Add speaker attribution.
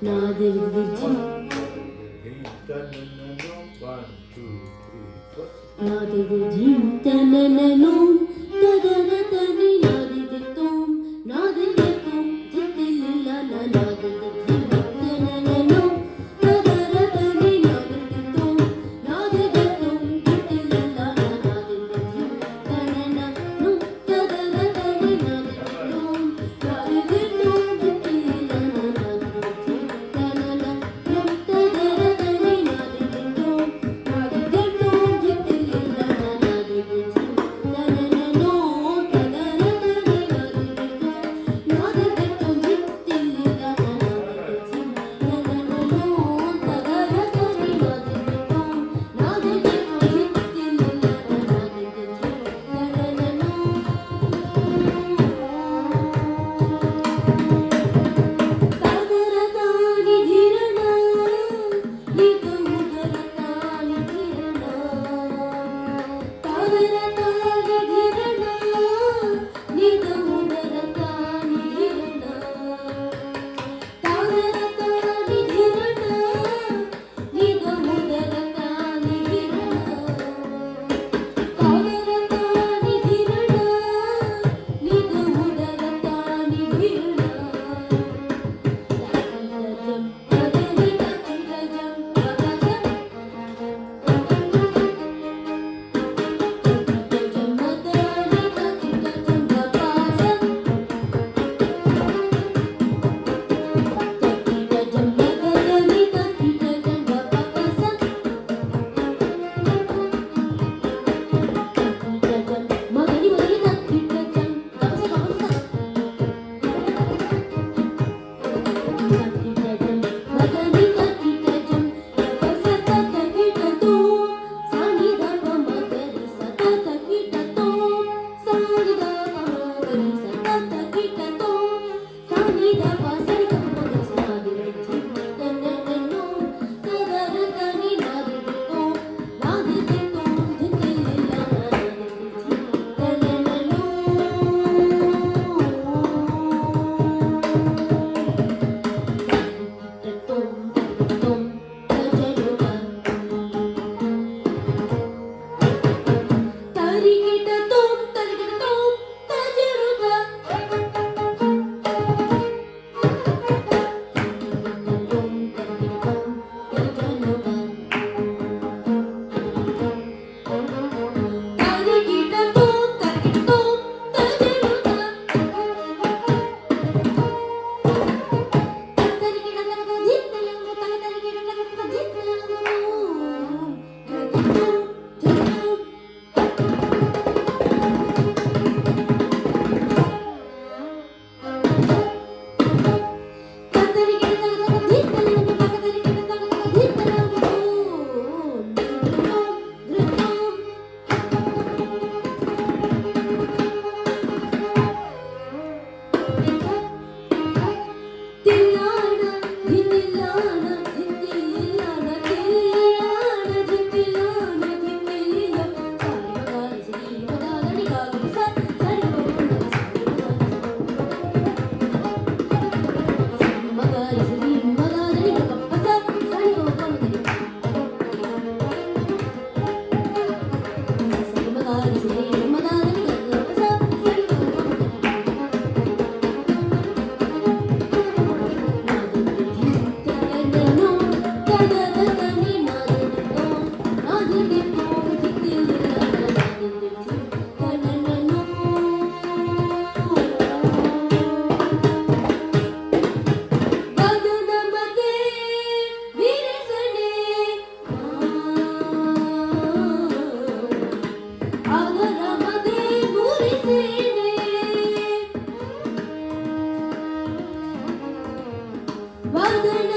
Speaker 1: ನಾದಿರ್ದಿರ್ಜಿ ನಾದಿರ್ದಿರ್ಜಿ ತನನನು ತದರ ತನಿ ನಾದಿರ್ದಿರ್ತೋಂ ನಾದಿರ್ದಿರ್ತೋಂ ಜಿತ್ತಿಲಿಲ್ಲ ನಾದಿರ್ದಿರ್ಜಿ ತನನನು ತದರ ತನಿ ನಾದಿರ್ದಿರ್ತೋಂ ನಾದಿರ್ದಿರ್ತೋಂ ಜಿತ್ತಿಲಿಲ್ಲ ನಾದಿರ್ದಿರ್ಜಿ ತನನನು ತದರ ತನಿ ನಾದಿರ್ದಿರ್ತೋಂ ನಾದಿರ್ದಿರ್ತೋಂ ಜಿತ್ತಿಲಿಲ್ಲ ನಾದಿರ್ದಿರ್ಜಿ ತನನನು ತದರ ತನಿ ನಾದಿರ್ದಿರ್ತೋಂ ನಾದಿರ್ದಿರ್ತೋಂ ಜಿತ್ತಿಲಿಲ್ಲ ನಾದಿರ್ದಿರ್ಜಿ ತನನನು ತದರ ತನಿ ನಾದಿರ್ದಿರ್ತೋಂ ನಾದಿರ್ದಿರ್ತೋಂ ಜಿತ್ತಿಲಿಲ್ಲ ನಾದಿರ್ದಿರ್ಜಿ ತನನನು ತದರ ತನಿ ನಾದಿರ್ದಿರ್ತೋಂ ನಾದಿರ್ದಿರ್ತೋಂ ಜಿತ್ತಿಲಿಲ್ಲ ನಾದಿರ್ದಿರ್ಜಿ ತದರ ತಾನಿ ಧಿರಣ ನಿಗ ಉದರ ತಾನಿ ಧಿರಣ ತದರ ತಾನಿ ಧಿರಣ ನಿಗ ಉದರ ತಾನಿ ಧಿರಣ ತದರ ತಾನಿ ಧಿರಣ ನಿಗ ಉದರ ತಾನಿ ಧಿರಣ ತದರ ತಾನಿ ಧಿರಣ ನಿಗ ಉದರ ತಾನಿ ಧಿರಣ Mother